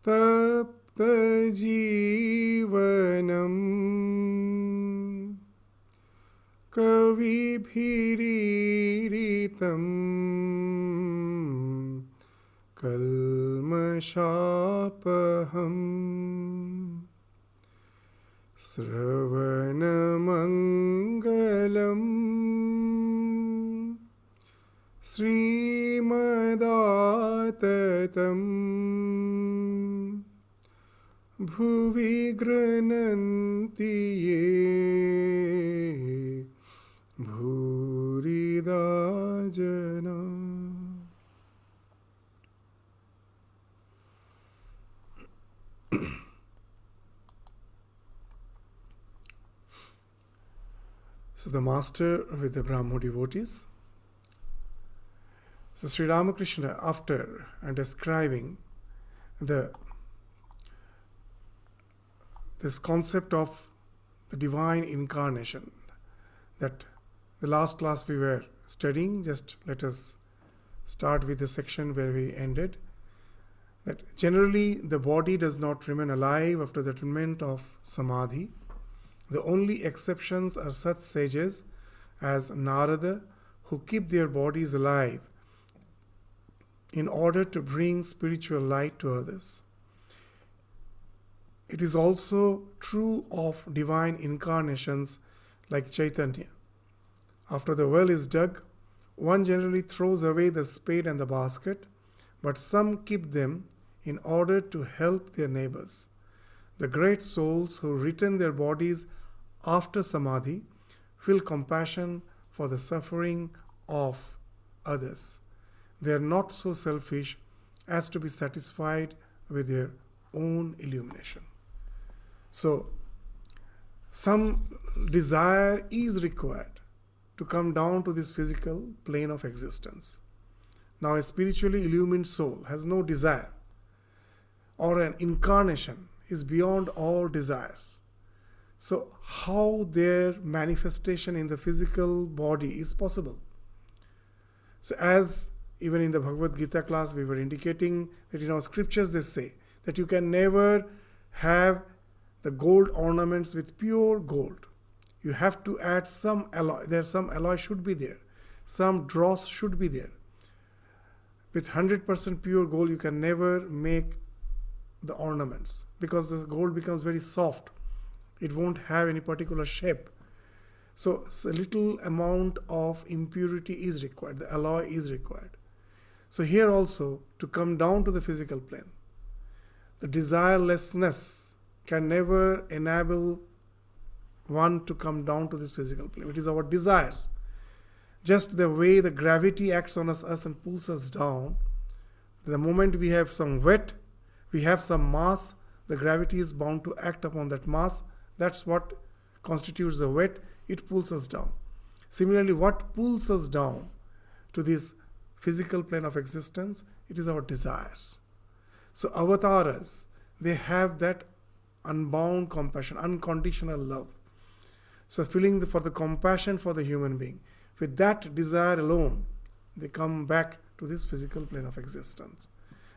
तप्तजीवनम् कविभिरीरितम् कल्मषापहम् श्रवणमङ्गलम् श्रीमदाततम् भुवि गृह्णन्ति ये भूरिदा जना. So the master with the Brahmo devotees. So Sri Ramakrishna, after describing this concept of the divine incarnation, that the last class we were studying, just let us start with the section where we ended, that generally the body does not remain alive after the attainment of samadhi. The only exceptions are such sages as Narada, who keep their bodies alive in order to bring spiritual light to others. It is also true of divine incarnations like Chaitanya. After the well is dug, one generally throws away the spade and the basket, but some keep them in order to help their neighbors. The great souls who retain their bodies after samadhi feel compassion for the suffering of others. They are not so selfish as to be satisfied with their own illumination. So, some desire is required to come down to this physical plane of existence. Now, a spiritually illumined soul has no desire, or an incarnation is beyond all desires. So, how their manifestation in the physical body is possible? So, as even in the Bhagavad Gita class we were indicating that in our scriptures they say that you can never have the gold ornaments with pure gold. You have to add some alloy. Some alloy should be there. Some dross should be there. With 100% pure gold you can never make the ornaments, because the gold becomes very soft. It won't have any particular shape. So a little amount of impurity is required. The alloy is required. So here also, to come down to the physical plane, the desirelessness can never enable one to come down to this physical plane. It is our desires. Just the way the gravity acts on us and pulls us down, the moment we have some weight, we have some mass, the gravity is bound to act upon that mass. That's what constitutes the weight. It pulls us down. Similarly, what pulls us down to this physical plane of existence? It is our desires. So avatars, they have that unbound compassion, unconditional love. So feeling for the compassion for the human being. With that desire alone, they come back to this physical plane of existence.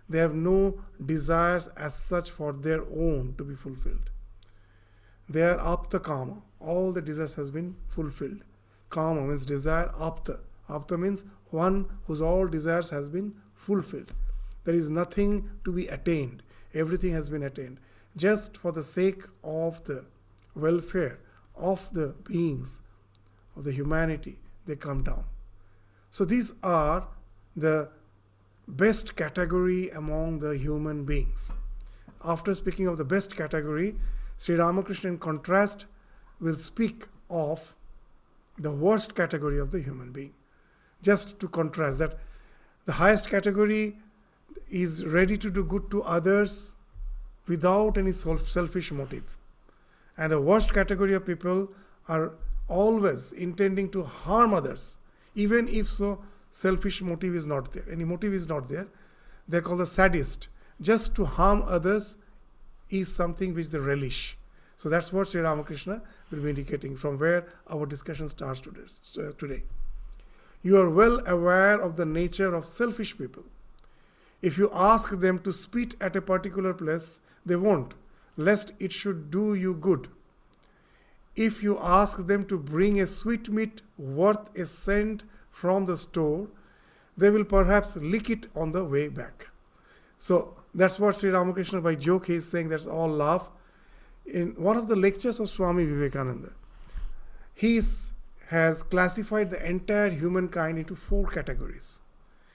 They have no desires as such for their own to be fulfilled. They are apta kama. All the desires has been fulfilled. Kama means desire, apta. Apta means one whose all desires has been fulfilled. There is nothing to be attained. Everything has been attained. Just for the sake of the welfare of the beings, of the humanity, they come down. So these are the best category among the human beings. After speaking of the best category, Sri Ramakrishna in contrast will speak of the worst category of the human being. Just to contrast that the highest category is ready to do good to others without any selfish motive. And the worst category of people are always intending to harm others, even if so selfish motive is not there. Any motive is not there. They're called the sadist. Just to harm others is something which they relish. So that's what Sri Ramakrishna will be indicating from where our discussion starts today. You are well aware of the nature of selfish people. If you ask them to spit at a particular place, they won't, lest it should do you good. If you ask them to bring a sweetmeat worth a cent from the store, they will perhaps lick it on the way back. So that's what Sri Ramakrishna by joke he is saying, that's all laugh. In one of the lectures of Swami Vivekananda, he has classified the entire humankind into 4 categories.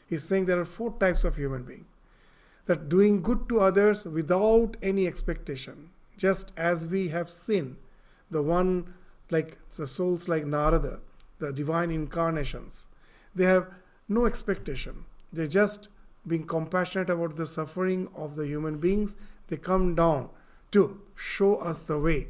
He's saying there are 4 types of human being. That doing good to others without any expectation, just as we have seen the one like the souls like Narada, the divine incarnations, they have no expectation. They just being compassionate about the suffering of the human beings, they come down to show us the way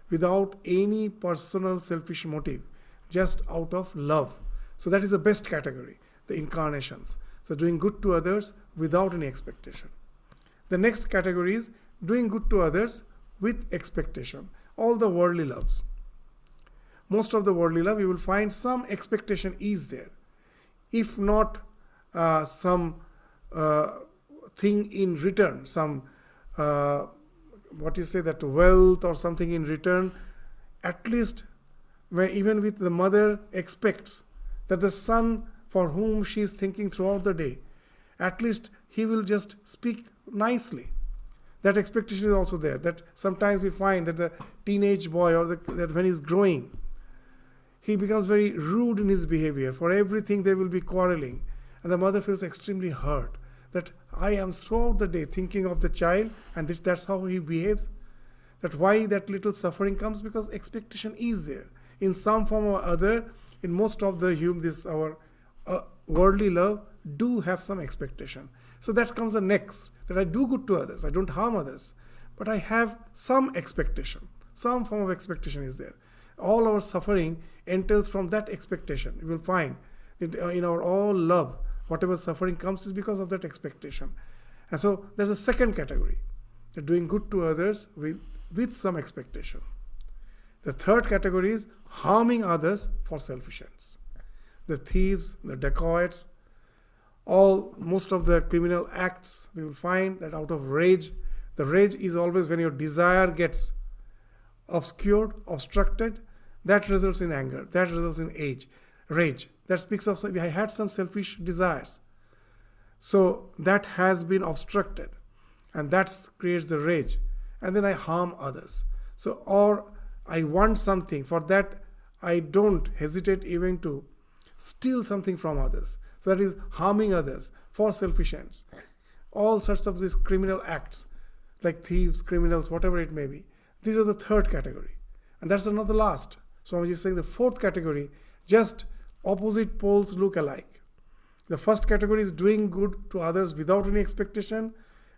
without any personal selfish motive, just out of love. So that is the best category, the incarnations. So doing good to others without any expectation. The next category is doing good to others with expectation. All the worldly loves. Most of the worldly love, you will find some expectation is there. If not some thing in return, some that wealth or something in return, at least even with the mother expects that the son for whom she is thinking throughout the day, at least he will just speak nicely. That expectation is also there. That sometimes we find that the teenage boy or that when he's growing, he becomes very rude in his behavior. For everything they will be quarreling. And the mother feels extremely hurt that I am throughout the day thinking of the child and that's how he behaves. That why that little suffering comes, because expectation is there. In some form or other, in most of our worldly love do have some expectation. So that comes the next, that I do good to others, I don't harm others, but I have some expectation. Some form of expectation is there. All our suffering entails from that expectation. You will find in our all love, whatever suffering comes is because of that expectation. And so there's a second category, that doing good to others with some expectation. The third category is harming others for selfish ends. The thieves, the dacoits, most of the criminal acts, we will find that out of rage. The rage is always when your desire gets obscured, obstructed, that results in anger, that results in rage. That speaks of, I had some selfish desires. So that has been obstructed and that creates the rage. And then I harm others. So, or I want something, for that I don't hesitate even to steal something from others. So that is harming others for selfish ends. All sorts of these criminal acts, like thieves, criminals, whatever it may be. These are the third category. And that's not the last. Swamiji is saying the fourth category, just opposite poles look alike. The first category is doing good to others without any expectation.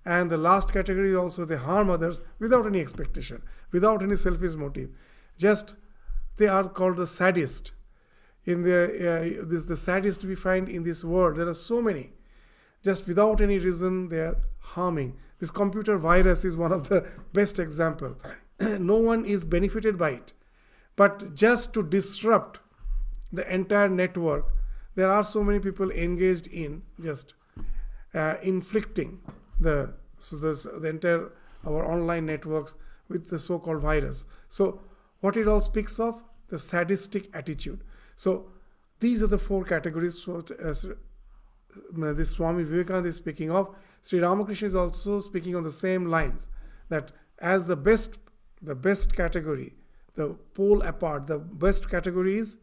And the last category is also they harm others without any expectation, without any selfish motive. Just they are called the sadist. In the saddest we find in this world, there are so many. Just without any reason, they are harming. This computer virus is one of the best example. No one is benefited by it. But just to disrupt the entire network, there are so many people engaged in just inflicting the entire our online networks with the so-called virus. So what it all speaks of? The sadistic attitude. So these are the four categories this Swami Vivekananda is speaking of. Sri Ramakrishna is also speaking on the same lines, that as the best category, the pole apart, the best category is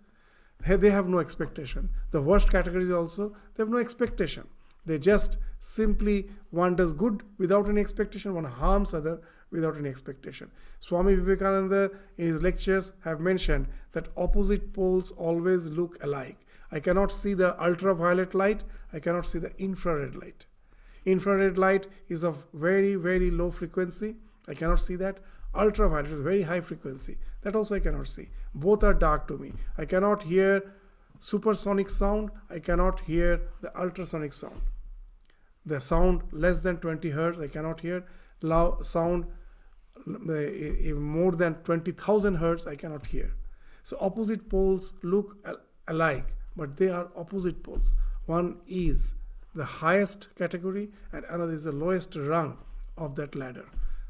they have no expectation. The worst category is also they have no expectation. They just simply, one does good without any expectation, one harms other without any expectation. Swami Vivekananda in his lectures have mentioned that opposite poles always look alike. I cannot see the ultraviolet light, I cannot see the infrared light. Infrared light is of very, very low frequency, I cannot see that. Ultraviolet is very high frequency, that also I cannot see. Both are dark to me. I cannot hear supersonic sound, I cannot hear the ultrasonic sound. The sound less than 20 hertz, I cannot hear. Loud sound more than 20,000 hertz, I cannot hear. So opposite poles look alike, but they are opposite poles. One is the highest category, and another is the lowest rung of that ladder.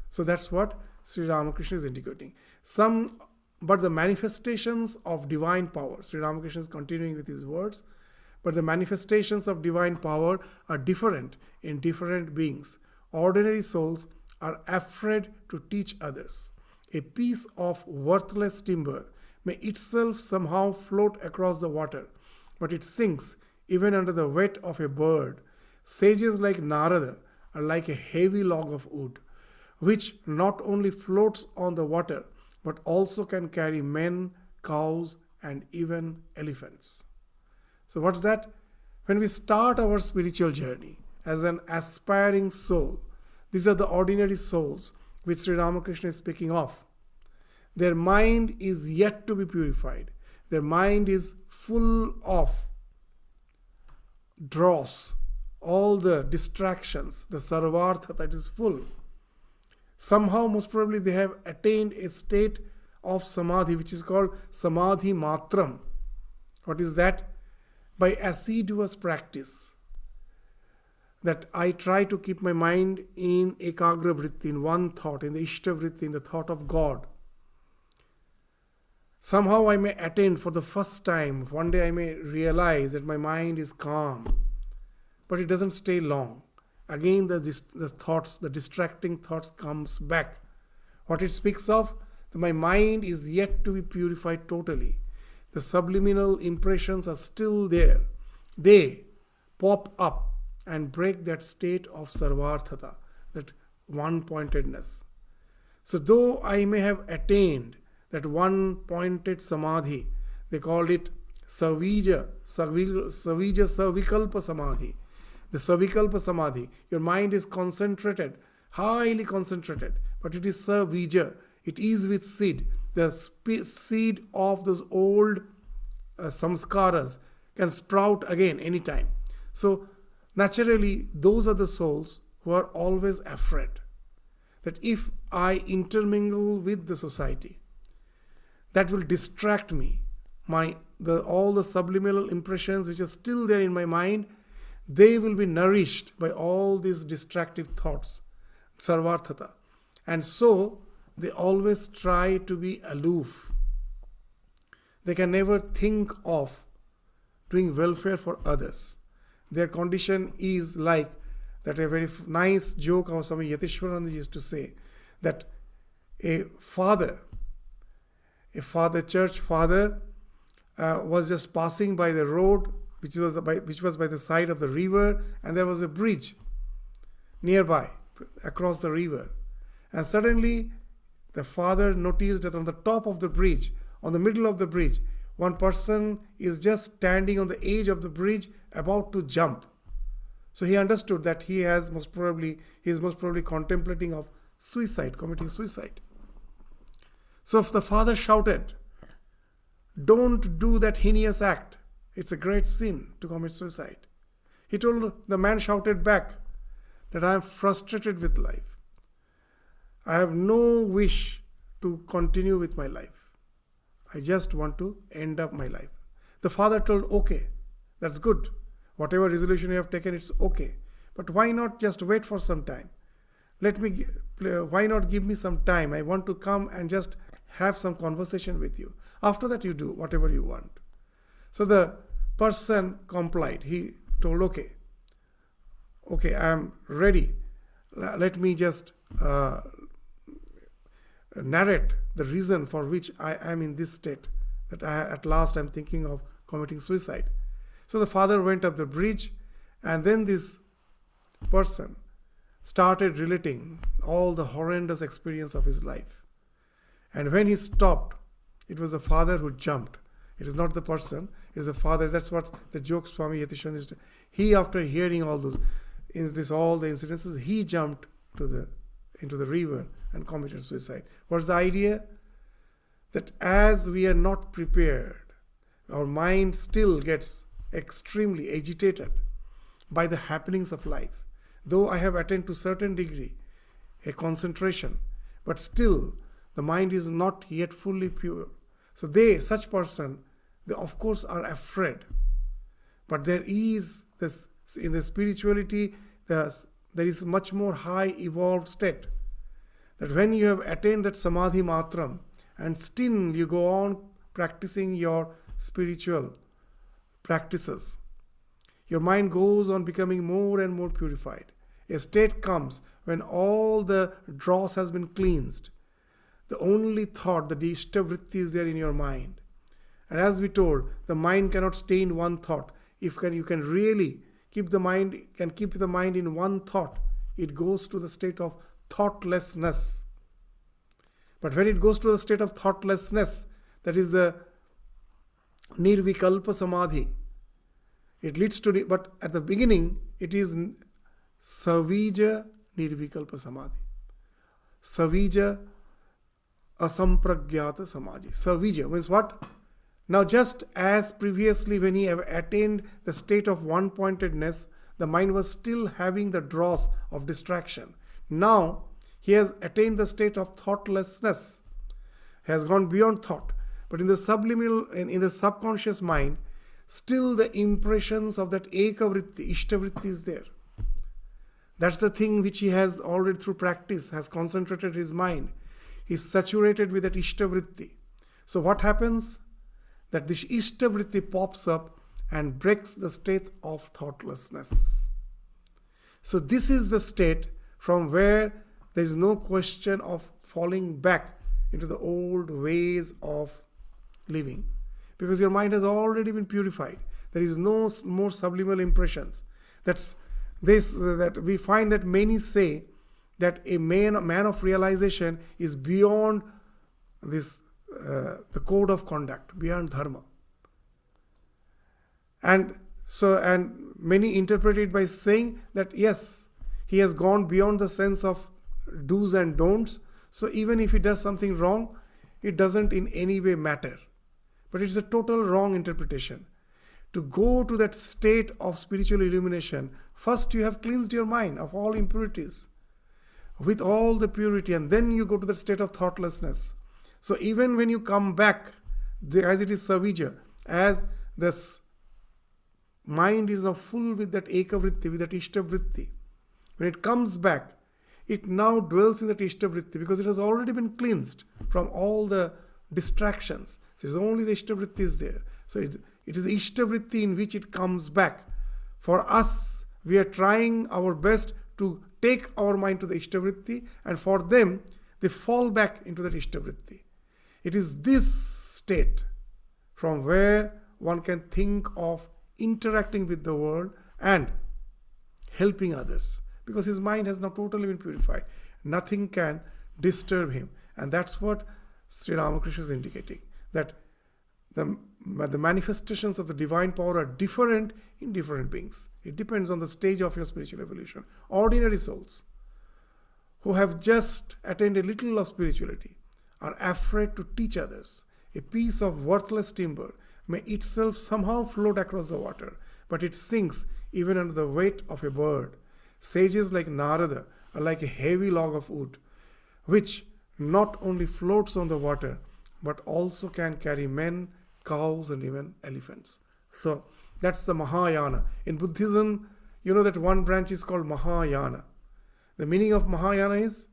So that's what Sri Ramakrishna is indicating. But the manifestations of divine power, Sri Ramakrishna is continuing with his words, but the manifestations of divine power are different in different beings. Ordinary souls are afraid to teach others. A piece of worthless timber may itself somehow float across the water, but it sinks even under the weight of a bird. Sages like Narada are like a heavy log of wood, which not only floats on the water, but also can carry men, cows, and even elephants. So what's that? When we start our spiritual journey as an aspiring soul, these are the ordinary souls which Sri Ramakrishna is speaking of. Their mind is yet to be purified. Their mind is full of dross, all the distractions, the sarvartha that is full. Somehow, most probably, they have attained a state of samadhi, which is called samadhi matram. What is that? By assiduous practice, that I try to keep my mind in ekagra vritti, in one thought, in the ishta vritti, in the thought of God. Somehow I may attain for the first time, one day I may realize that my mind is calm, but it doesn't stay long. Again the thoughts, the distracting thoughts comes back. What it speaks of, that my mind is yet to be purified totally. The subliminal impressions are still there. They pop up and break that state of sarvarthata, that one-pointedness. So though I may have attained that one-pointed samadhi, they called it savija savikalpa samadhi. The savikalpa samadhi, your mind is concentrated, highly concentrated, but it is savija, it is with seed. The seed of those old samskaras can sprout again anytime. So naturally, those are the souls who are always afraid that if I intermingle with the society, that will distract me. All the subliminal impressions which are still there in my mind, they will be nourished by all these distractive thoughts, sarvarthata. And so they always try to be aloof. They can never think of doing welfare for others. Their condition is like that. A very nice joke of Swami Yatishwarananda used to say that a church father was just passing by the road which was by the side of the river, and there was a bridge nearby across the river. And suddenly the father noticed that on the top of the bridge, on the middle of the bridge, one person is just standing on the edge of the bridge about to jump. So he understood that he is most probably contemplating of suicide, committing suicide. So if the father shouted, "Don't do that heinous act. It's a great sin to commit suicide." The man shouted back that I am frustrated with life. I have no wish to continue with my life. I just want to end up my life. The father told, "Okay, that's good. Whatever resolution you have taken, it's okay. But why not just wait for some time? Why not give me some time? I want to come and just have some conversation with you. After that, you do whatever you want." So the person complied. He told, okay, I am ready. Let me just narrate the reason for which I am in this state, that at last I am thinking of committing suicide. So the father went up the bridge, and then this person started relating all the horrendous experience of his life. And when he stopped, it was the father who jumped. It is not the person, it is the father. That's what the joke Swami Yatishan is. He, after hearing all the incidences, he jumped into the river and committed suicide. What's the idea? That as we are not prepared, our mind still gets extremely agitated by the happenings of life. Though I have attained to a certain degree a concentration, but still the mind is not yet fully pure. So such person, they of course are afraid. But there is this So in the spirituality, there is much more high evolved state. That when you have attained that samadhi matram, and still you go on practicing your spiritual practices, your mind goes on becoming more and more purified. A state comes when all the dross has been cleansed. The only thought, the ishta-vritti is there in your mind. And as we told, the mind cannot stay in one thought. If you can really keep the mind in one thought, it goes to the state of thoughtlessness. But when it goes to the state of thoughtlessness, that is the nirvikalpa samadhi. It leads to, but at the beginning, it is savija nirvikalpa samadhi. Savija asampragyata samadhi. Savija means what? Now just as previously when he have attained the state of one-pointedness, the mind was still having the dross of distraction. Now he has attained the state of thoughtlessness, has gone beyond thought. But in the subliminal, in the subconscious mind, still the impressions of that ekavritti, ishtavritti is there. That's the thing which he has already through practice, has concentrated his mind. He's saturated with that ishtavritti. So what happens? That this ishtavritti pops up and breaks the state of thoughtlessness. So this is the state from where there is no question of falling back into the old ways of living. Because your mind has already been purified. There is no more subliminal impressions. That we find that many say that a man of realization is beyond this the code of conduct, beyond dharma. And many interpret it by saying that yes, he has gone beyond the sense of do's and don'ts. So even if he does something wrong, it doesn't in any way matter. But it's a total wrong interpretation. To go to that state of spiritual illumination, first you have cleansed your mind of all impurities with all the purity, and then you go to the state of thoughtlessness. So even when you come back, as it is savija, as this mind is now full with that ekavritti, with that ishtavritti, when it comes back, it now dwells in that ishtavritti because it has already been cleansed from all the distractions. So it's only the ishtavritti is there. So it is ishtavritti in which it comes back. For us, we are trying our best to take our mind to the ishtavritti, and for them, they fall back into that ishtavritti. It is this state from where one can think of interacting with the world and helping others, because his mind has now totally been purified. Nothing can disturb him. And that's what Sri Ramakrishna is indicating, that the manifestations of the divine power are different in different beings. It depends on the stage of your spiritual evolution. Ordinary souls who have just attained a little of spirituality are afraid to teach others. A piece of worthless timber may itself somehow float across the water, but it sinks even under the weight of a bird. Sages like Narada are like a heavy log of wood, which not only floats on the water, but also can carry men, cows, and even elephants. So that's the Mahayana. In Buddhism, you know that one branch is called Mahayana. The meaning of Mahayana is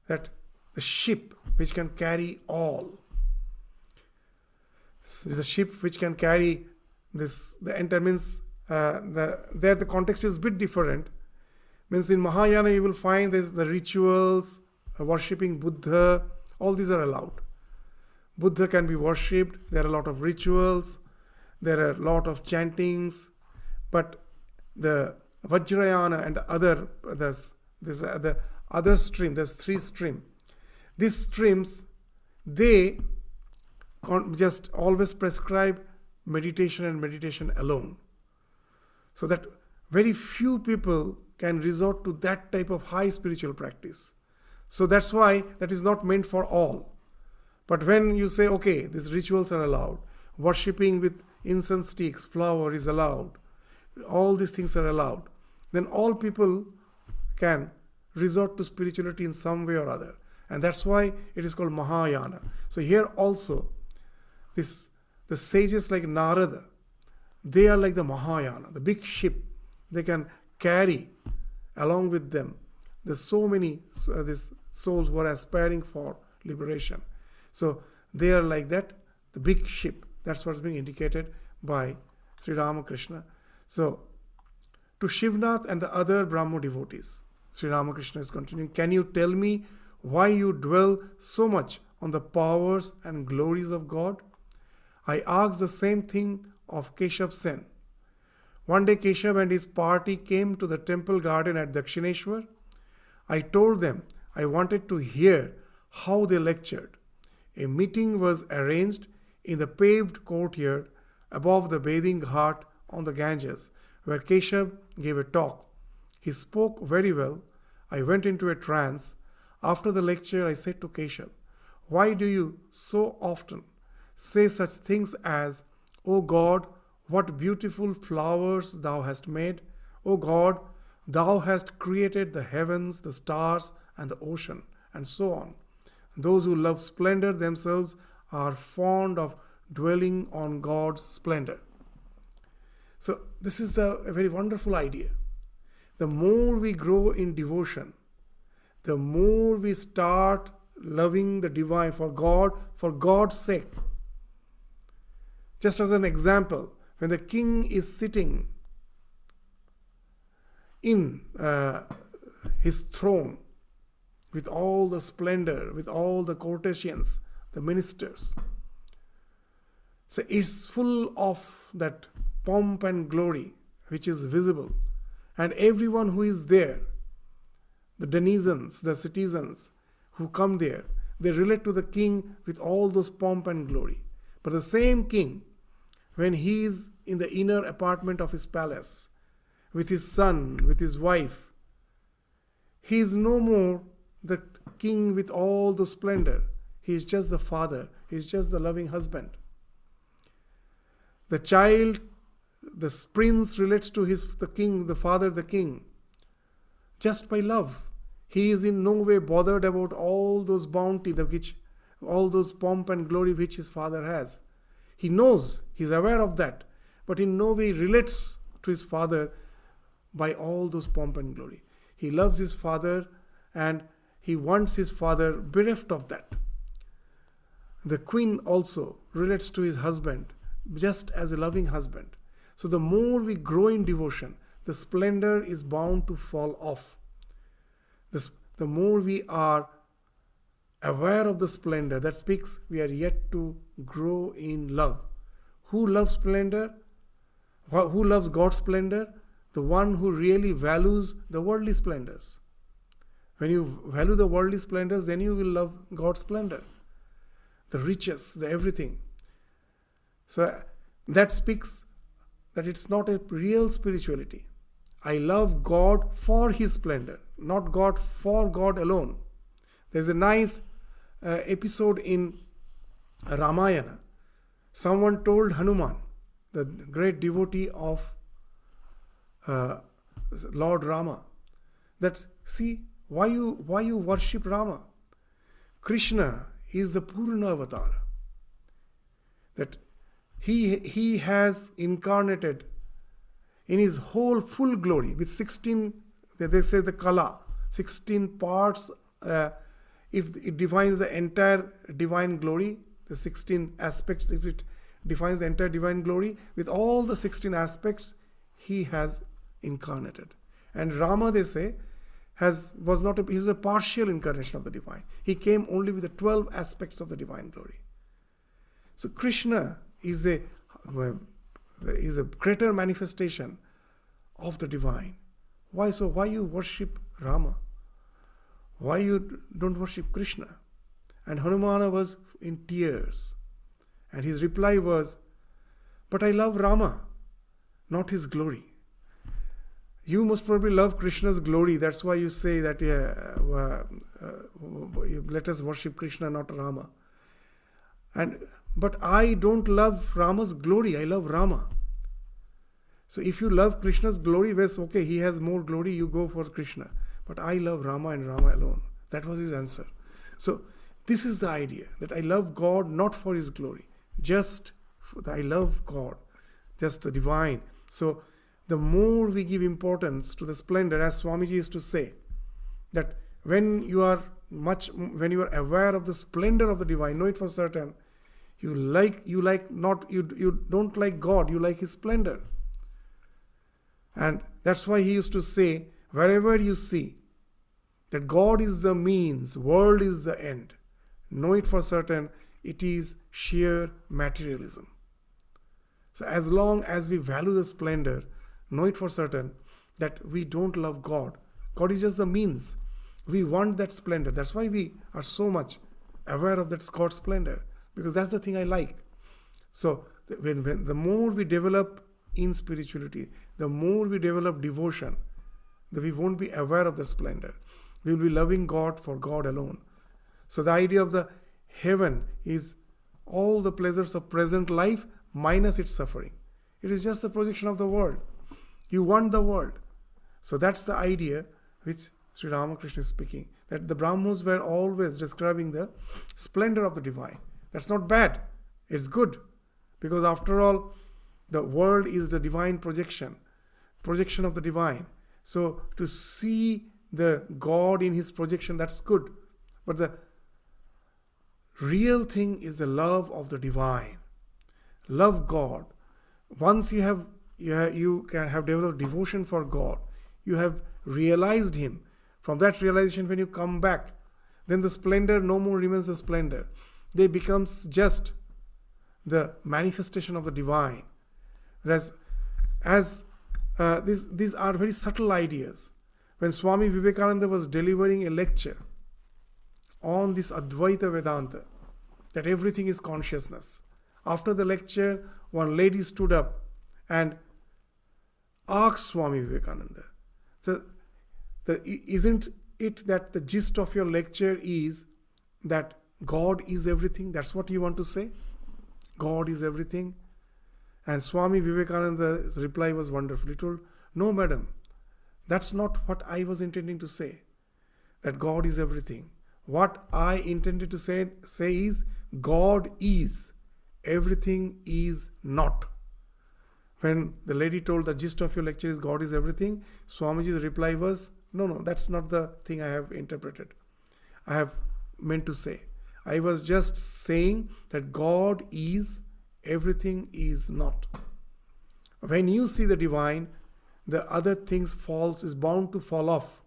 that the ship which can carry all. This is a ship which can carry this. The entire means there the context is a bit different. Means in Mahayana you will find there's the rituals, worshipping Buddha. All these are allowed. Buddha can be worshipped. There are a lot of rituals. There are a lot of chantings. But the Vajrayana and the other stream, there's three streams. These streams, they just always prescribe meditation and meditation alone. So that very few people can resort to that type of high spiritual practice. So that's why that is not meant for all. But when you say, okay, these rituals are allowed, worshipping with incense sticks, flower is allowed, all these things are allowed, then all people can resort to spirituality in some way or other. And that's why it is called Mahayana. So here also, the sages like Narada, they are like the Mahayana, the big ship they can carry along with them. There's so many these souls who are aspiring for liberation. So they are like that, the big ship. That's what's being indicated by Sri Ramakrishna. So to Shivnath and the other Brahmo devotees, Sri Ramakrishna is continuing, can you tell me why you dwell so much on the powers and glories of God? I asked the same thing of Keshav Sen. One day Keshav and his party came to the temple garden at Dakshineshwar. I told them I wanted to hear how they lectured. A meeting was arranged in the paved courtyard above the bathing ghat on the Ganges, where Keshav gave a talk. He spoke very well. I went into a trance. After the lecture, I said to Keshav, why do you so often say such things as, O God, what beautiful flowers thou hast made. O God, thou hast created the heavens, the stars, and the ocean, and so on. Those who love splendor themselves are fond of dwelling on God's splendor. So this is a very wonderful idea. The more we grow in devotion, the more we start loving the divine for God, for God's sake. Just as an example, when the king is sitting in his throne with all the splendor, with all the courtesians, the ministers, so it's full of that pomp and glory which is visible, and everyone who is there, the denizens, the citizens who come there, they relate to the king with all those pomp and glory. But the same king, when he is in the inner apartment of his palace, with his son, with his wife, he is no more the king with all the splendor. He is just the father. He is just the loving husband. The child, the prince relates to the king, the father, the king, just by love. He is in no way bothered about all those bounty, all those pomp and glory which his father has. He knows, he is aware of that, but in no way relates to his father by all those pomp and glory. He loves his father and he wants his father bereft of that. The queen also relates to his husband just as a loving husband. So the more we grow in devotion, the splendor is bound to fall off. The more we are aware of the splendor, that speaks we are yet to grow in love. Who loves splendor? Who loves God's splendor? The one who really values the worldly splendors. When you value the worldly splendors, then you will love God's splendor. The riches, the everything. So that speaks that it's not a real spirituality. I love God for His splendor, not God for God alone. There's a nice episode in Ramayana. Someone told Hanuman, the great devotee of Lord Rama, that see, why you worship Rama? Krishna is the Purna avatar. That he has incarnated in his whole full glory with 16, they say the kala, 16 parts. If it defines the entire divine glory, the 16 aspects, if it defines the entire divine glory, with all the 16 aspects, he has incarnated. And Rama, they say, he was a partial incarnation of the divine. He came only with the 12 aspects of the divine glory. So Krishna is a greater manifestation of the divine. Why so? Why you worship Rama? Why you don't worship Krishna? And Hanumana was in tears. And his reply was, but I love Rama, not his glory. You must probably love Krishna's glory. That's why you say that let us worship Krishna, not Rama. But I don't love Rama's glory. I love Rama. So if you love Krishna's glory, well, okay, he has more glory, you go for Krishna. But I love Rama and Rama alone. That was his answer. So this is the idea, that I love God not for his glory. I love God, just the divine. So the more we give importance to the splendor, as Swamiji used to say, that when you are aware of the splendor of the divine, know it for certain, you don't like God, you like his splendor. And that's why he used to say, wherever you see that God is the means, world is the end, know it for certain, it is sheer materialism. So as long as we value the splendor, know it for certain that we don't love God. God is just the means. We want that splendor. That's why we are so much aware of that God's splendor, because that's the thing I like. So when the more we develop in spirituality, the more we develop devotion, that we won't be aware of the splendor. We will be loving God for God alone. So the idea of the heaven is all the pleasures of present life minus its suffering. It is just a projection of the world. You want the world. So that's the idea which Sri Ramakrishna is speaking, that the Brahmos were always describing the splendor of the divine. That's not bad. It's good. Because after all, the world is the divine projection of the divine. So to see the God in his projection, that's good. But the real thing is the love of the divine. Love God. Once you can have developed devotion for God, you have realized him. From that realization, when you come back, then the splendor no more remains the splendor. They becomes just the manifestation of the divine. Whereas, these are very subtle ideas. When Swami Vivekananda was delivering a lecture on this Advaita Vedanta, that everything is consciousness, after the lecture, one lady stood up and asked Swami Vivekananda, isn't it that the gist of your lecture is that God is everything? That's what you want to say? God is everything? And Swami Vivekananda's reply was wonderful. He told, no madam, that's not what I was intending to say, that God is everything. What I intended to say is, God is, everything is not. When the lady told the gist of your lecture is God is everything, Swamiji's reply was, no, that's not the thing I have interpreted. I have meant to say. I was just saying that God is, everything is not. When you see the divine, the other things is bound to fall off.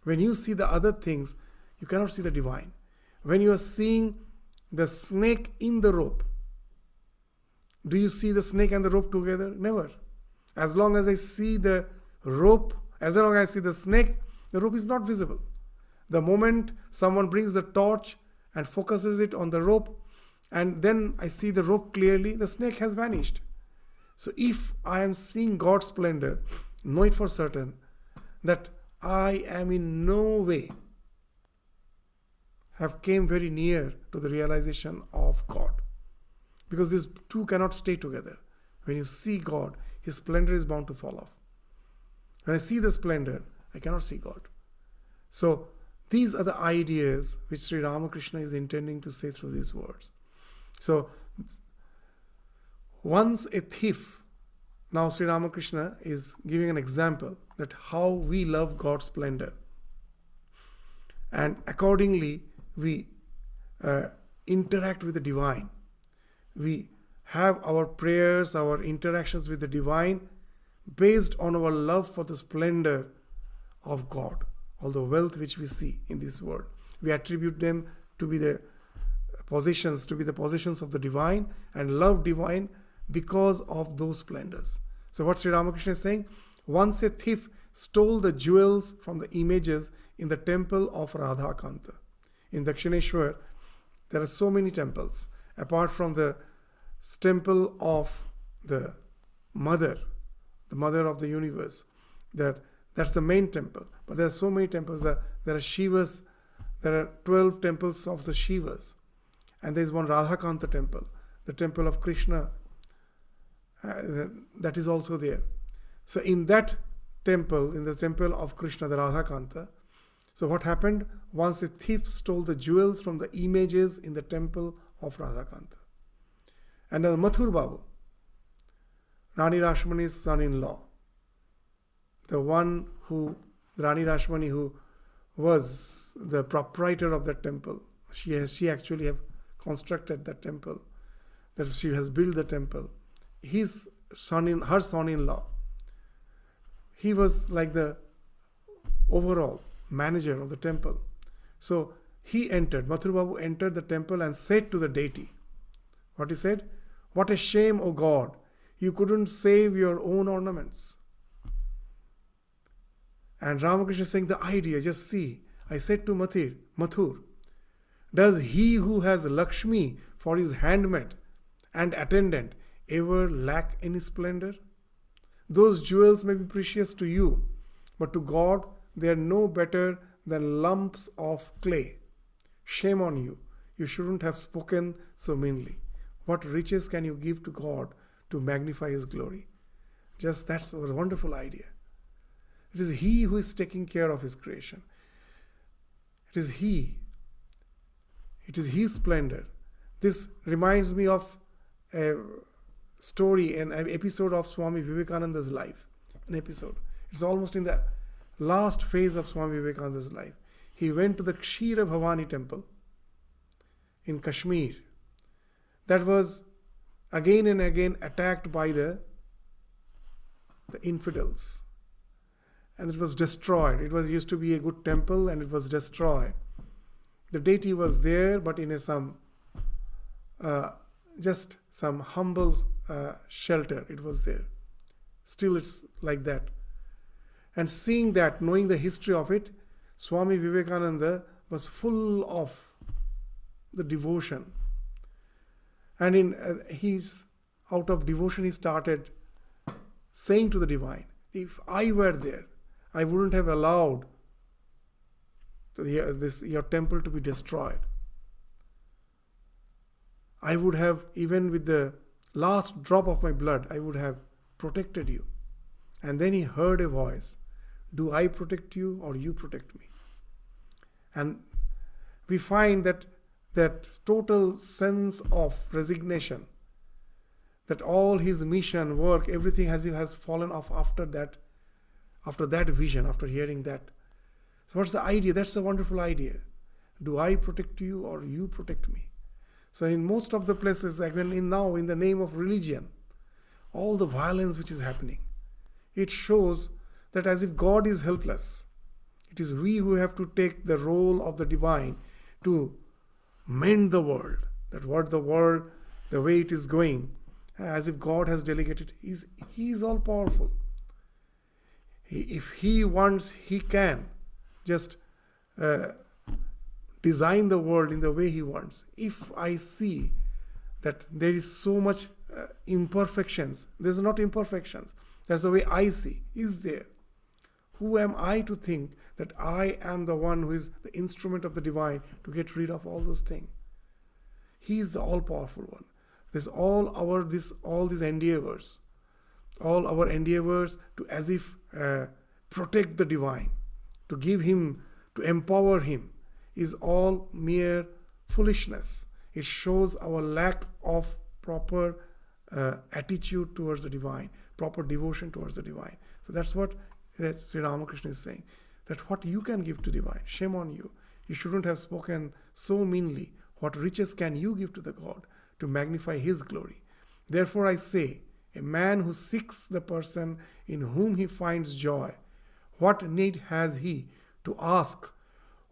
When you see the other things, you cannot see the divine. When you are seeing the snake in the rope, do you see the snake and the rope together? Never. As long as I see the rope, as long as I see the snake, the rope is not visible. The moment someone brings the torch and focuses it on the rope, and then I see the rope clearly, the snake has vanished. So if I am seeing God's splendor, know it for certain that I am in no way have came very near to the realization of God. Because these two cannot stay together. When you see God, his splendor is bound to fall off. When I see the splendor, I cannot see God. So these are the ideas which Sri Ramakrishna is intending to say through these words. So once a thief, now Sri Ramakrishna is giving an example that how we love God's splendor. And accordingly, we interact with the divine. We have our prayers, our interactions with the divine based on our love for the splendor of God, all the wealth which we see in this world. We attribute them to be the possessions of the divine, and love divine because of those splendors. So what Sri Ramakrishna is saying, once a thief stole the jewels from the images in the temple of Radhakanta. In Dakshineshwar, there are so many temples. Apart from the temple of the mother of the universe, that's the main temple. But there are so many temples. There are Shivas, there are 12 temples of the Shivas. And there is one Radhakanta temple, the temple of Krishna, that is also there. So in that temple, in the temple of Krishna, the Radhakanta, so what happened? Once a thief stole the jewels from the images in the temple of Radhakanta. And Mathur Babu, Rani Rashmani's son-in-law, the one who, Rani Rashmani, who was the proprietor of that temple. She actually have constructed that temple, that she has built the temple. Her son-in-law, he was like the overall manager of the temple. So Mathur Babu entered the temple and said to the deity, what he said? What a shame, O God, you couldn't save your own ornaments. And Ramakrishna is saying the idea, just see, I said to Mathur, does he who has Lakshmi for his handmaid and attendant ever lack any splendor? Those jewels may be precious to you, but to God they are no better than lumps of clay. Shame on you. You shouldn't have spoken so meanly. What riches can you give to God to magnify His glory? Just that's a wonderful idea. It is He who is taking care of His creation. It is He. It is His splendor. This reminds me of a story, an episode of Swami Vivekananda's life. An episode. It's almost in the last phase of Swami Vivekananda's life. He went to the Kshira Bhavani temple in Kashmir. That was again and again attacked by the infidels. And it was destroyed. It was used to be a good temple and it was destroyed. The deity was there, but in just some humble shelter it was there. Still it's like that. And seeing that, knowing the history of it, Swami Vivekananda was full of the devotion. And out of devotion he started saying to the divine, if I were there, I wouldn't have allowed your temple to be destroyed. I would have, even with the last drop of my blood, I would have protected you. And then he heard a voice, do I protect you or you protect me? And we find that total sense of resignation, that all his mission, work, everything has fallen off after that vision, after hearing that. So what's the idea? That's a wonderful idea. Do I protect you or you protect me? So in most of the places, even now in the name of religion, all the violence which is happening, it shows that as if God is helpless. It is we who have to take the role of the divine to mend the world. That what the world, the way it is going, as if God has delegated. He is all powerful. If He wants, He can just design the world in the way He wants. If I see that there is so much imperfections, there's not imperfections. That's the way I see. Is there? Who am I to think that I am the one who is the instrument of the divine to get rid of all those things? He is the all-powerful one. There's all these endeavors, all our endeavors to as if protect the divine, to give Him, to empower Him, is all mere foolishness. It shows our lack of proper attitude towards the divine, proper devotion towards the divine. So that's what Sri Ramakrishna is saying, that what you can give to divine, shame on you. You shouldn't have spoken so meanly. What riches can you give to the God to magnify His glory? Therefore I say, a man who seeks the person in whom he finds joy, what need has he to ask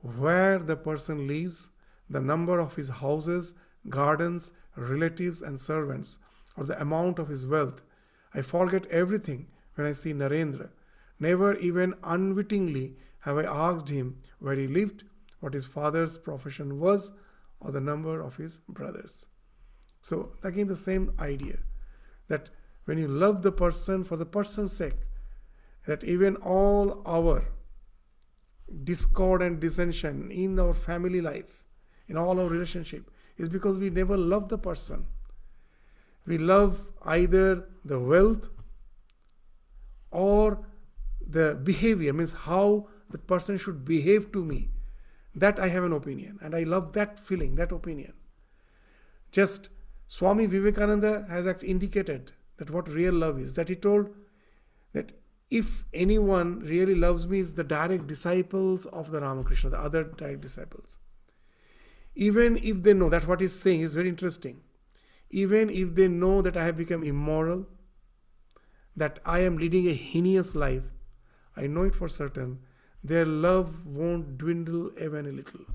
where the person lives, the number of his houses, gardens, relatives and servants, or the amount of his wealth? I forget everything when I see Narendra. Never even unwittingly have I asked him where he lived, what his father's profession was, or the number of his brothers. So again the same idea, that when you love the person for the person's sake, that even all our discord and dissension in our family life, in all our relationship, is because we never love the person. We love either the wealth or the behavior, means how the person should behave to me. That I have an opinion, and I love that feeling, that opinion. Just Swami Vivekananda has indicated that what real love is, that he told that if anyone really loves me, is the direct disciples of the Ramakrishna, the other direct disciples. Even if they know that what he's saying is very interesting. Even if they know that I have become immoral, that I am leading a heinous life, I know it for certain, their love won't dwindle even a little.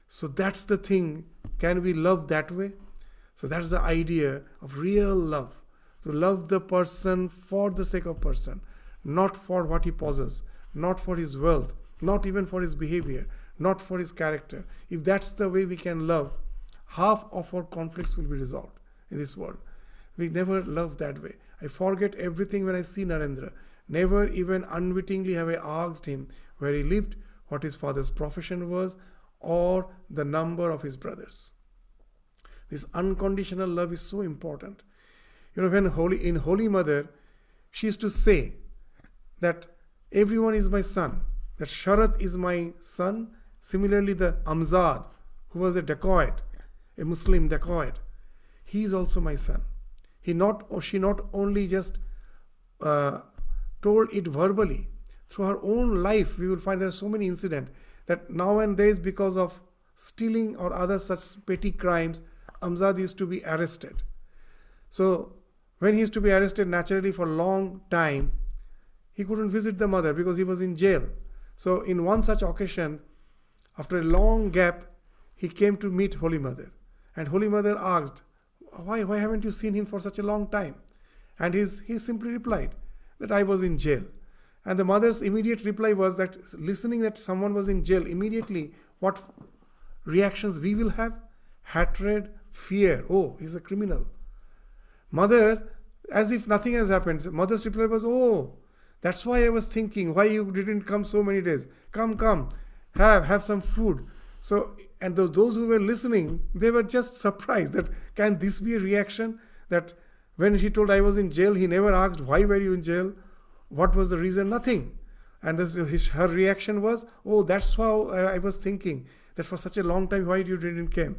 So that's the thing. Can we love that way? So that's the idea of real love. To love the person for the sake of person, not for what he possesses, not for his wealth, not even for his behavior, not for his character. If that's the way we can love, half of our conflicts will be resolved in this world. We never love that way. I forget everything when I see Narendra. Never even unwittingly have I asked him where he lived, what his father's profession was, or the number of his brothers. This unconditional love is so important. When in Holy Mother, she used to say that everyone is my son, that Sharat is my son. Similarly, the Amzad, who was a dacoit, a Muslim dacoit, he is also my son. She not only just told it verbally, through her own life, we will find there are so many incidents that now and then, because of stealing or other such petty crimes, Amzad used to be arrested. So when he used to be arrested, naturally for a long time, he couldn't visit the mother because he was in jail. So in one such occasion, after a long gap, he came to meet Holy Mother. And Holy Mother asked, why haven't you seen him for such a long time? And he simply replied that I was in jail. And the mother's immediate reply was that, listening that someone was in jail, immediately what reactions we will have? Hatred, fear. Oh, he's a criminal. Mother, as if nothing has happened, mother's reply was, oh, that's why I was thinking, why you didn't come so many days. Come, have some food. So, and those who were listening, they were just surprised that, can this be a reaction? That when he told I was in jail, he never asked, why were you in jail? What was the reason? Nothing. And her reaction was, oh, that's how I was thinking, that for such a long time, why you didn't come?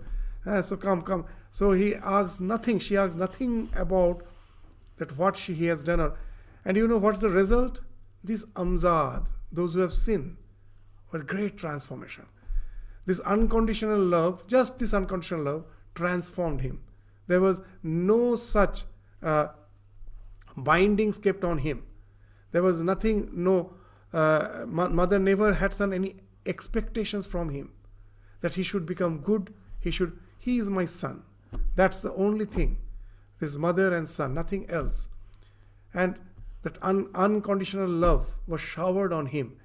So come. So he asks nothing. She asks nothing about that what he has done. And you know what's the result? This Amzad, those who have sinned, were great transformation. This unconditional love, just this unconditional love, transformed him. There was no such bindings kept on him. There was nothing, mother never had any expectations from him that he should become good, he is my son. That's the only thing. This mother and son, nothing else. And that unconditional love was showered on him.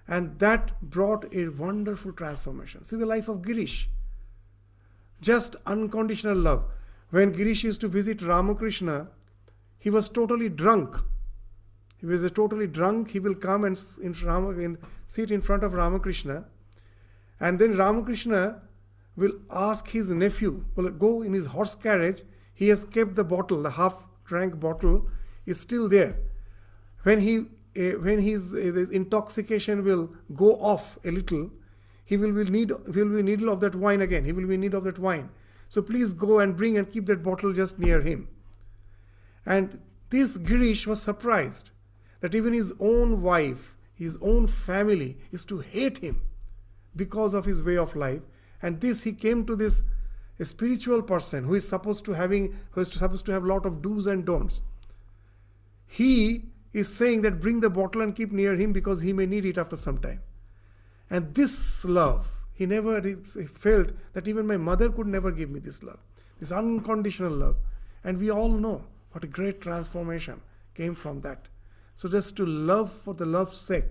And that brought a wonderful transformation. See the life of Girish. Just unconditional love. When Girish used to visit Ramakrishna, he was totally drunk. He was totally drunk. He will come and sit in front of Ramakrishna. And then Ramakrishna will ask his nephew, will go in his horse carriage. He has kept the bottle, the half-drank bottle is still there. When his intoxication will go off a little, he will be in need of that wine again. He will be in need of that wine. So please go and bring and keep that bottle just near him. And this Girish was surprised that even his own wife, his own family used to hate him because of his way of life. And this, he came to this a spiritual person who is supposed to have a lot of do's and don'ts. He is saying that bring the bottle and keep near him because he may need it after some time. And this love, he felt that even my mother could never give me this love, this unconditional love. And we all know what a great transformation came from that. So just to love for the love's sake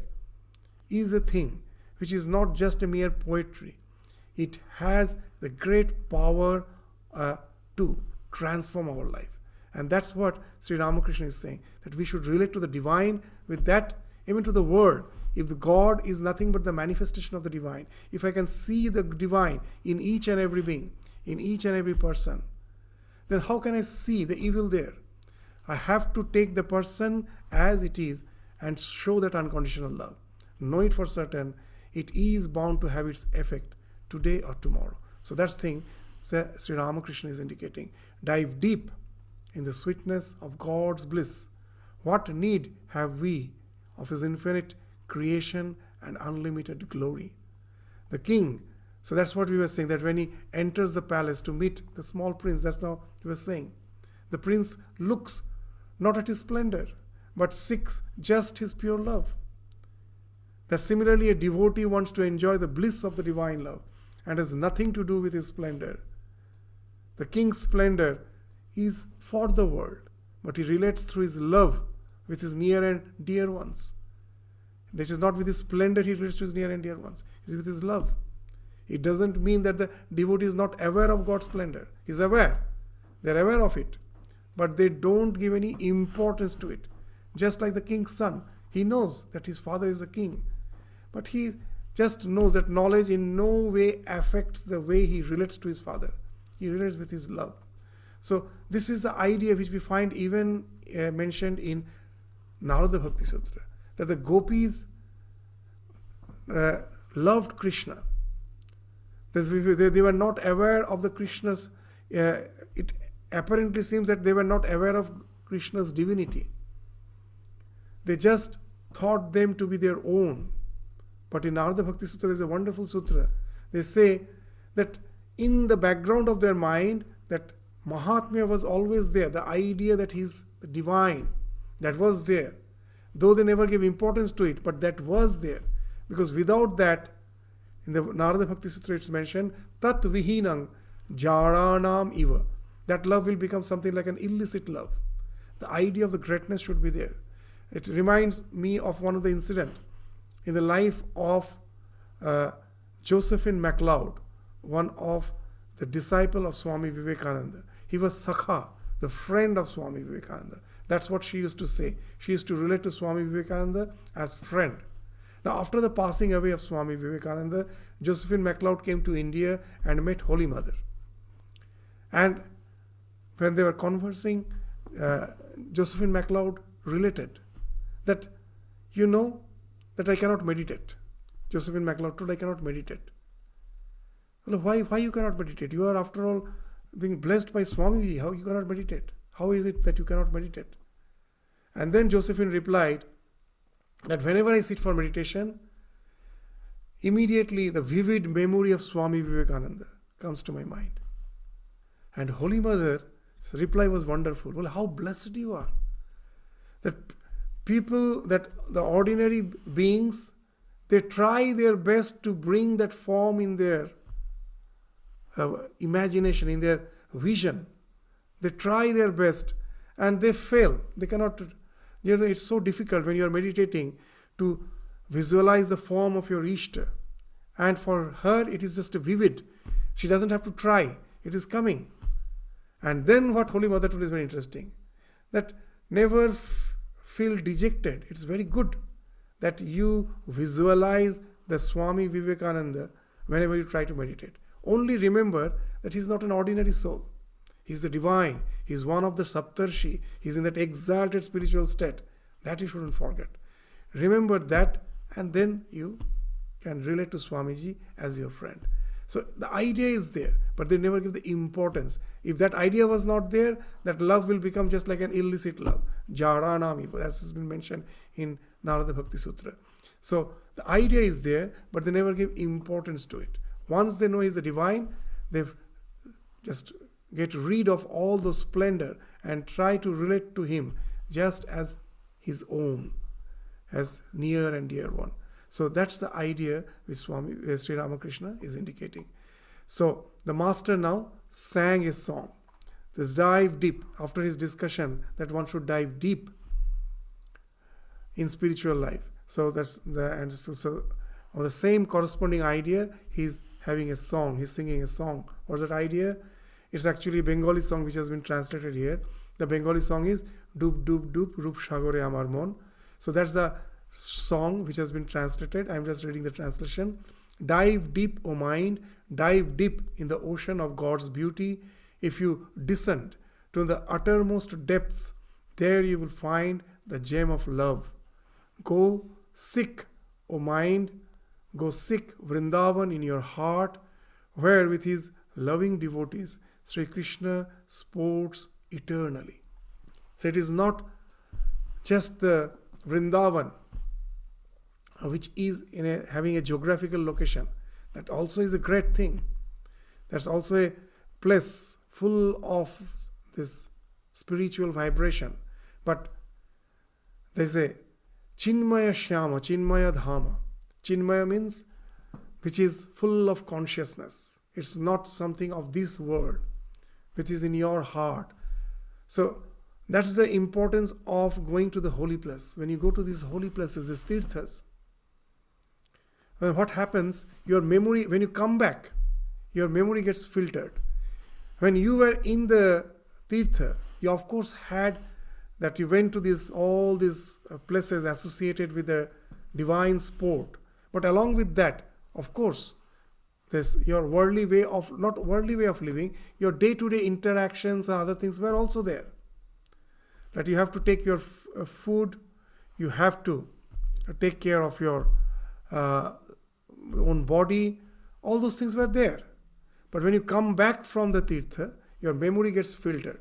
is a thing which is not just a mere poetry. It has the great power to transform our life. And that's what Sri Ramakrishna is saying, that we should relate to the divine with that, even to the world. If the God is nothing but the manifestation of the divine, if I can see the divine in each and every being, in each and every person, then how can I see the evil there? I have to take the person as it is and show that unconditional love. Know it for certain, it is bound to have its effect today or tomorrow. So that's the thing Sri Ramakrishna is indicating. Dive deep in the sweetness of God's bliss. What need have we of his infinite creation and unlimited glory? The king, so that's what we were saying, that when he enters the palace to meet the small prince, that's now we were saying, the prince looks not at his splendor, but seeks just his pure love. That similarly a devotee wants to enjoy the bliss of the divine love and has nothing to do with his splendor. The king's splendor is for the world, but he relates through his love with his near and dear ones. It is not with his splendor he relates to his near and dear ones. It is with his love. It doesn't mean that the devotee is not aware of God's splendor. He is aware. They are aware of it. But they don't give any importance to it. Just like the king's son. He knows that his father is the king. But he just knows that knowledge in no way affects the way he relates to his father. He relates with his love. So this is the idea which we find even mentioned in Narada Bhakti Sutra. That the gopis loved Krishna. They were not aware of the Krishna's, it apparently seems that they were not aware of Krishna's divinity. They just thought them to be their own. But in Narada Bhakti Sutra, there is a wonderful sutra. They say that in the background of their mind, that Mahatmya was always there. The idea that he's divine, that was there. Though they never gave importance to it, but that was there. Because without that, in the Narada Bhakti Sutra it's mentioned, Tat Vihinang Jaranam Iva. That love will become something like an illicit love. The idea of the greatness should be there. It reminds me of one of the incidents in the life of Josephine MacLeod, one of the disciple of Swami Vivekananda. He was Sakha, the friend of Swami Vivekananda. That's what she used to say. She used to relate to Swami Vivekananda as friend. Now, after the passing away of Swami Vivekananda, Josephine MacLeod came to India and met Holy Mother. And when they were conversing, Josephine MacLeod related that, you know, that I cannot meditate. Josephine MacLeod told, I cannot meditate. Well, why you cannot meditate? You are, after all, being blessed by Swamiji. How you cannot meditate? How is it that you cannot meditate? And then Josephine replied that whenever I sit for meditation, immediately the vivid memory of Swami Vivekananda comes to my mind. And Holy Mother's reply was wonderful. Well, how blessed you are. That people, that the ordinary beings, they try their best to bring that form in their imagination, in their vision. They try their best and they fail. They cannot, it's so difficult when you are meditating to visualize the form of your Ishta. And for her, it is just a vivid. She doesn't have to try. It is coming. And then what Holy Mother told is very interesting. That never feel dejected. It's very good that you visualize the Swami Vivekananda whenever you try to meditate. Only remember that he's not an ordinary soul. He's the divine. He's one of the Saptarshi. He's in that exalted spiritual state. That you shouldn't forget. Remember that, and then you can relate to Swamiji as your friend. So the idea is there, but they never give the importance. If that idea was not there, that love will become just like an illicit love. Jaranami, as has been mentioned in Narada Bhakti Sutra. So the idea is there, but they never give importance to it. Once they know he's the divine, they just get rid of all the splendor and try to relate to him just as his own, as near and dear one. So that's the idea which Sri Ramakrishna is indicating. So the master now sang a song. This dive deep, after his discussion that one should dive deep in spiritual life. So that's so on the same corresponding idea, he's having a song, he's singing a song. What's that idea? It's actually a Bengali song which has been translated here. The Bengali song is Dub Dub Dub Rup Shagore Amar Mon. So that's the song which has been translated. I'm just reading the translation. Dive deep, O mind, dive deep in the ocean of God's beauty. If you descend to the uttermost depths, there you will find the gem of love. Go seek, O mind, go seek Vrindavan in your heart, where with his loving devotees, Sri Krishna sports eternally. So it is not just the Vrindavan, which is having a geographical location, that also is a great thing. That's also a place full of this spiritual vibration. But they say Chinmaya Shyama, Chinmaya Dhama. Chinmaya means which is full of consciousness. It's not something of this world, which is in your heart. So that's the importance of going to the holy place. When you go to these holy places, these tirthas, what happens? Your memory, when you come back, your memory gets filtered. When you were in the tirtha, you of course had that you went to all these places associated with the divine sport. But along with that, of course, your worldly way of, not worldly way of living, your day-to-day interactions and other things were also there. That you have to take your food, you have to take care of your own body, all those things were there. But when you come back from the tirtha, your memory gets filtered.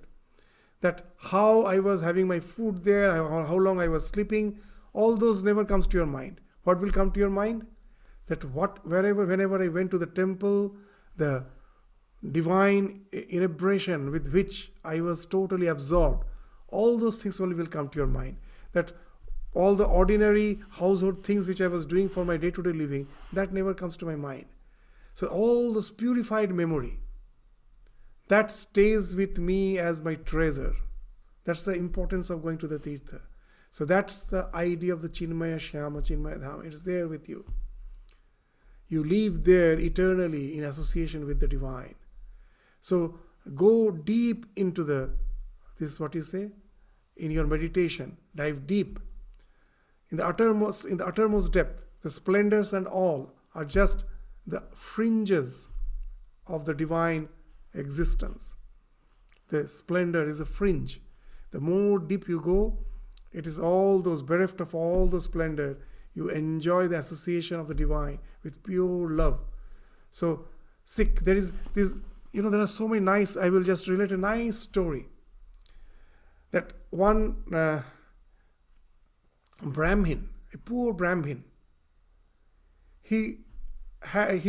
That how I was having my food there, how long I was sleeping, all those never comes to your mind. What will come to your mind? That whenever I went to the temple, the divine inebriation with which I was totally absorbed, all those things only will come to your mind. That all the ordinary household things which I was doing for my day-to-day living, that never comes to my mind. So all this purified memory, that stays with me as my treasure. That's the importance of going to the tirtha. So that's the idea of the Chinmaya Shyama, Chinmaya Dhama. It's there with you. You live there eternally in association with the divine. So go deep into this is what you say, in your meditation. Dive deep. In the uttermost depth, the splendors and all are just the fringes of the divine existence. The splendor is a fringe. The more deep you go, it is all those bereft of all the splendor. You enjoy the association of the divine with pure love. So, there is this, there are so many nice, I will just relate a nice story. That one Brahmin, a poor Brahmin, he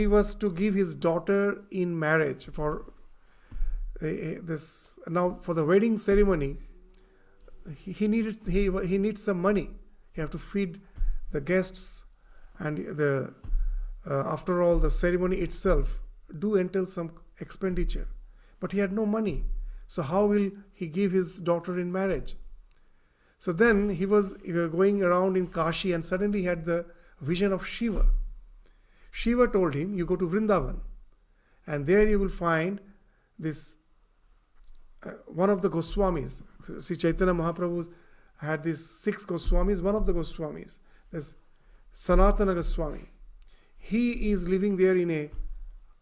was to give his daughter in marriage for this. Now, for the wedding ceremony, he needs some money. He have to feed the guests, and after all, the ceremony itself do entail some expenditure. But he had no money. So how will he give his daughter in marriage? So then he was going around in Kashi, and suddenly he had the vision of Shiva. Shiva told him, you go to Vrindavan, and there you will find this, one of the Goswamis. Sri Chaitanya Mahaprabhu had these 6 Goswamis. One of the Goswamis, this Sanatana Goswami, he is living there in a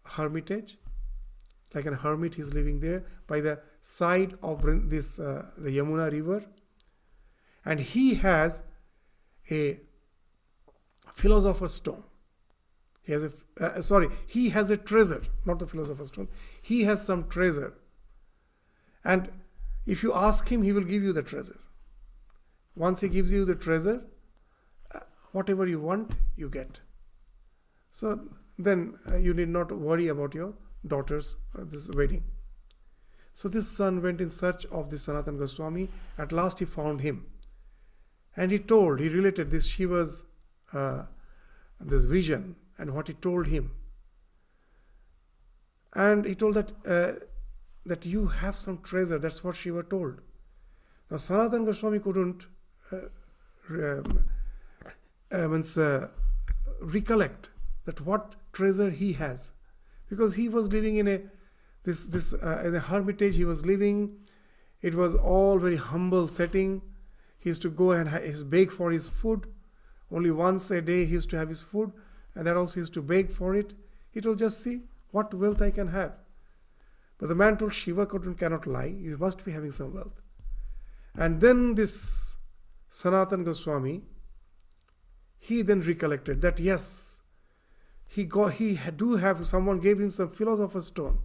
hermitage, like a hermit. He's living there by the side of the Yamuna river, and he has a philosopher's stone. He has a treasure, not the philosopher's stone. He has some treasure, and if you ask him, he will give you the treasure. Once he gives you the treasure, whatever you want, you get. So then you need not worry about your daughter's this wedding. So this son went in search of this Sanatana Goswami. At last he found him, and he related this Shiva's this vision and what he told him. And he told that you have some treasure. That's what Shiva told. Now Sanatana Goswami couldn't recollect that what treasure he has, because he was living in a hermitage. He was living. It was all very humble setting. He used to go and beg for his food. Only once a day he used to have his food, and that also he used to beg for it. He told, just see what wealth I can have. But the man told, Shiva cannot lie. You must be having some wealth. And then this Sanatana Goswami, he then recollected that yes, someone gave him some philosopher's stone,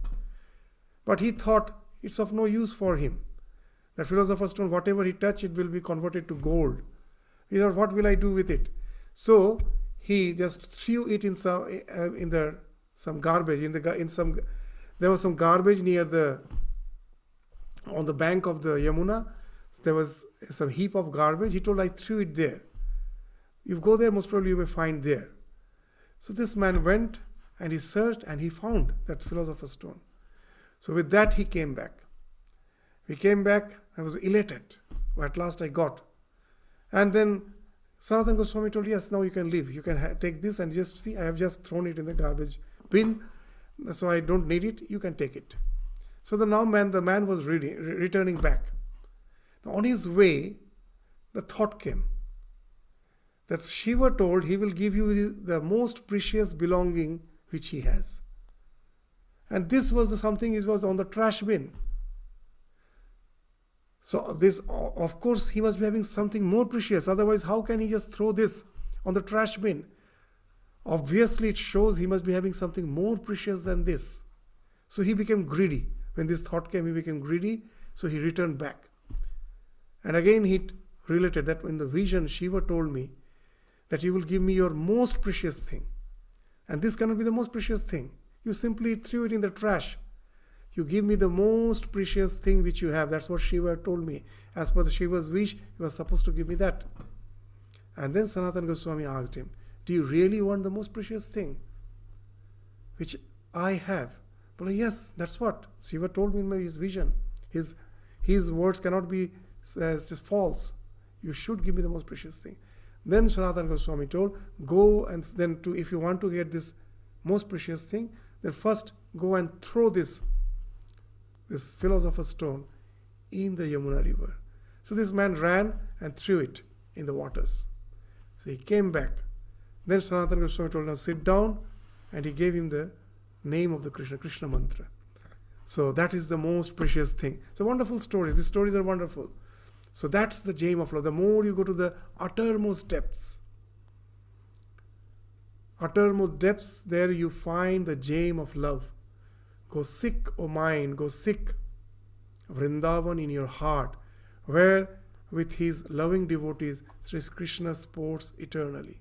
but he thought it's of no use for him. That philosopher's stone, whatever he touched, it will be converted to gold. He thought, what will I do with it? So he just threw it in some garbage. There was some garbage on the bank of the Yamuna. There was some heap of garbage. He told, I threw it there. You go there, most probably you may find there. So this man went and he searched and he found that philosopher's stone. So with that he came back. He came back, I was elated. At last I got. And then Sanatana Goswami told, yes, now you can leave. You can take this and just see, I have just thrown it in the garbage bin, so I don't need it. You can take it. So the man was returning back. Now on his way, the thought came that Shiva told he will give you the most precious belonging which he has. And this was something, it was on the trash bin. So this, of course, he must be having something more precious. Otherwise, how can he just throw this on the trash bin? Obviously, it shows he must be having something more precious than this. So he became greedy. When this thought came, he became greedy. So he returned back. And again, he related that in the vision, Shiva told me that you will give me your most precious thing. And this cannot be the most precious thing. You simply threw it in the trash. You give me the most precious thing which you have. That's what Shiva told me. As per the Shiva's wish, you are supposed to give me that. And then Sanatana Goswami asked him, do you really want the most precious thing which I have? Well, yes, that's what Shiva told me in his vision. His words cannot be just false. You should give me the most precious thing. Then Sanatana Goswami told, go and then if you want to get this most precious thing, then first go and throw this philosopher's stone in the Yamuna river. So this man ran and threw it in the waters. So he came back. Then Sanatana Goswami told him, now sit down, and he gave him the name of the Krishna mantra. So that is the most precious thing. It's a wonderful story. These stories are wonderful. So that's the gem of love. The more you go to the uttermost depths, there you find the gem of love. Go seek, O mind, go seek Vrindavan in your heart, where with his loving devotees, Sri Krishna sports eternally.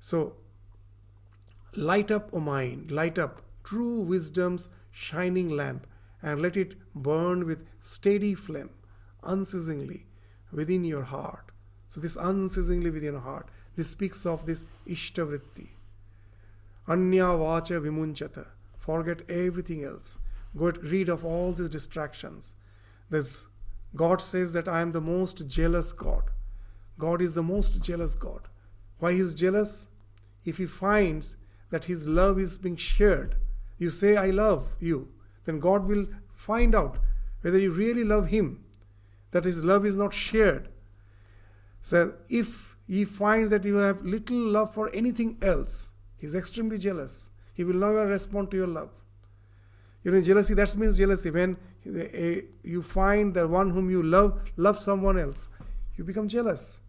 So, light up, O mind, light up true wisdom's shining lamp, and let it burn with steady flame, unceasingly within your heart. So this unceasingly within your heart, this speaks of this Ishtavritti. Anya vacha vimunchata. Forget everything else. Get rid of all these distractions. God says that I am the most jealous God. God is the most jealous God. Why he is jealous? If he finds that his love is being shared, you say, I love you, then God will find out whether you really love him, that his love is not shared. So if he finds that you have little love for anything else, he is extremely jealous. He will never respond to your love. Jealousy, that means jealousy. When you find the one whom you love someone else, you become jealous.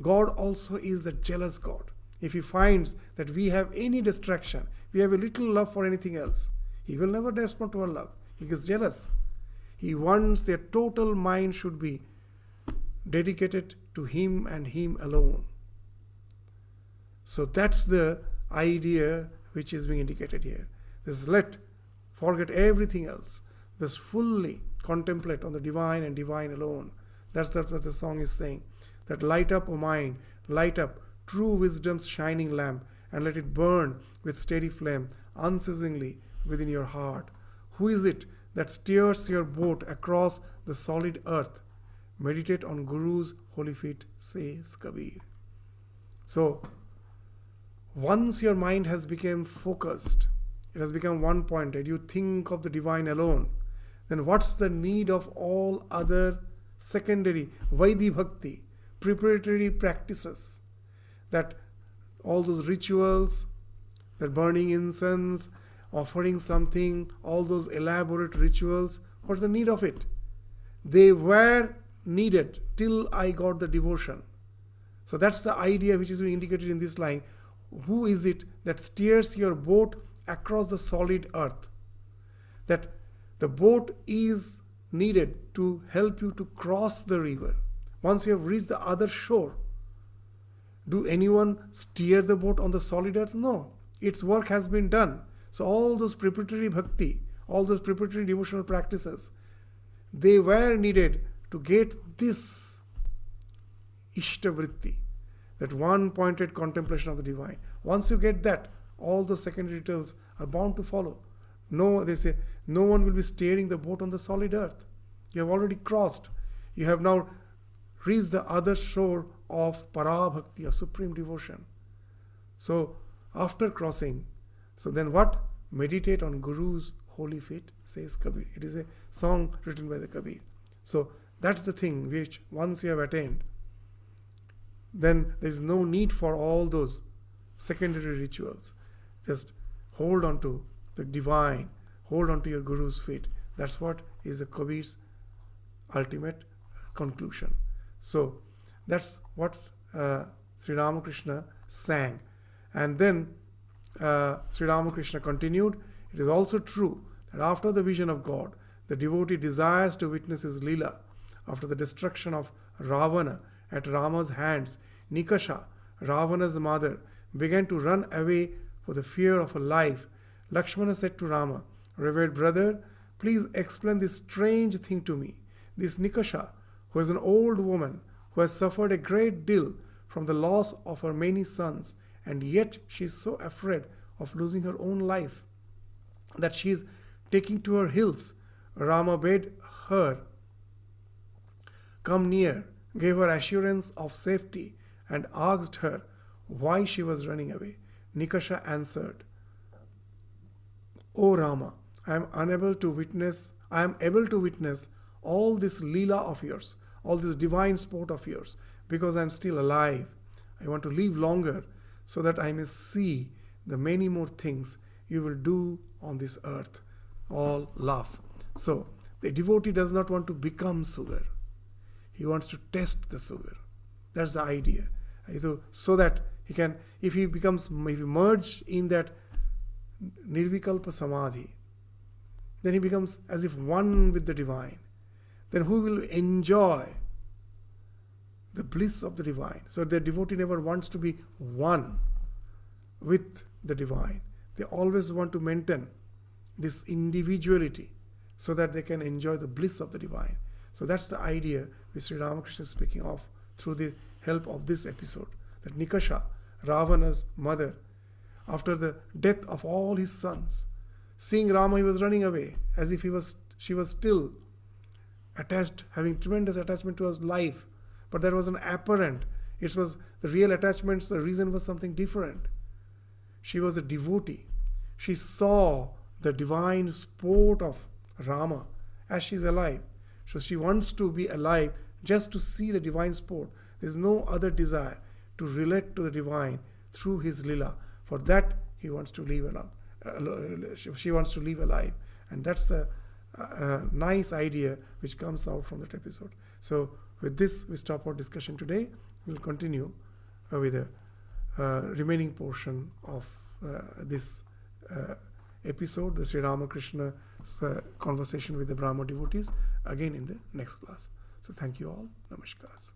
God also is the jealous God. If he finds that we have any distraction, we have a little love for anything else, he will never respond to our love. He gets jealous. He wants their total mind should be dedicated to him and him alone. So that's the idea which is being indicated here. This forget everything else. Just fully contemplate on the divine and divine alone. That's what the song is saying. That light up, O mind, light up true wisdom's shining lamp, and let it burn with steady flame, unceasingly within your heart. Who is it that steers your boat across the solid earth? Meditate on Guru's holy feet, says Kabir. So, once your mind has become focused, it has become one-pointed, you think of the divine alone, then what's the need of all other secondary Vaidhi Bhakti, preparatory practices, that all those rituals, that burning incense, offering something, all those elaborate rituals, what's the need of it? They were needed till I got the devotion. So that's the idea which is being indicated in this line. Who is it that steers your boat across the solid earth? That the boat is needed to help you to cross the river. Once you have reached the other shore, do anyone steer the boat on the solid earth? No. Its work has been done. So all those preparatory bhakti, all those preparatory devotional practices, they were needed to get this Ishtavritti, that one-pointed contemplation of the divine. Once you get that, all the secondary details are bound to follow. No, they say, no one will be steering the boat on the solid earth. You have already crossed. You have now reached the other shore of Parabhakti, of supreme devotion. So, after crossing, so then what? Meditate on Guru's holy feet, says Kabir. It is a song written by the Kabir. So, that's the thing which once you have attained, then there is no need for all those secondary rituals. Just hold on to the divine, hold on to your Guru's feet. That's what is the Kabir's ultimate conclusion. So that's what Sri Ramakrishna sang. And then Sri Ramakrishna continued, it is also true that after the vision of God, the devotee desires to witness his Leela. After the destruction of Ravana at Rama's hands, Nikasha, Ravana's mother, began to run away for the fear of her life. Lakshmana said to Rama, "Revered brother, please explain this strange thing to me. This Nikasha, who is an old woman, who has suffered a great deal from the loss of her many sons, and yet she is so afraid of losing her own life that she is taking to her heels." Rama bade her come near, gave her assurance of safety, and asked her why she was running away. Nikasha answered, "O Rama, I am able to witness all this Leela of yours, all this divine sport of yours, because I am still alive. I want to live longer so that I may see the many more things you will do on this earth." All love. So, the devotee does not want to become sugar. He wants to test the sugar. That's the idea. So that he can, if he merges in that Nirvikalpa Samadhi, then he becomes as if one with the divine. Then who will enjoy the bliss of the divine? So the devotee never wants to be one with the divine. They always want to maintain this individuality so that they can enjoy the bliss of the divine. So that's the idea which Sri Ramakrishna is speaking of through the help of this episode. That Nikasha, Ravana's mother, after the death of all his sons, seeing Rama, he was running away as if she was still attached, having tremendous attachment to his life. But that was an apparent. It was the real attachments, the reason was something different. She was a devotee. She saw the divine sport of Rama as she is alive. So she wants to be alive just to see the divine sport. There is no other desire to relate to the divine through his lila. For that, he wants to live alive. She wants to live alive. And that's the nice idea which comes out from that episode. So with this, we stop our discussion today. We'll continue with the remaining portion of this episode, the Sri Ramakrishna's conversation with the Brahma devotees, again in the next class. So thank you all. Namaskars.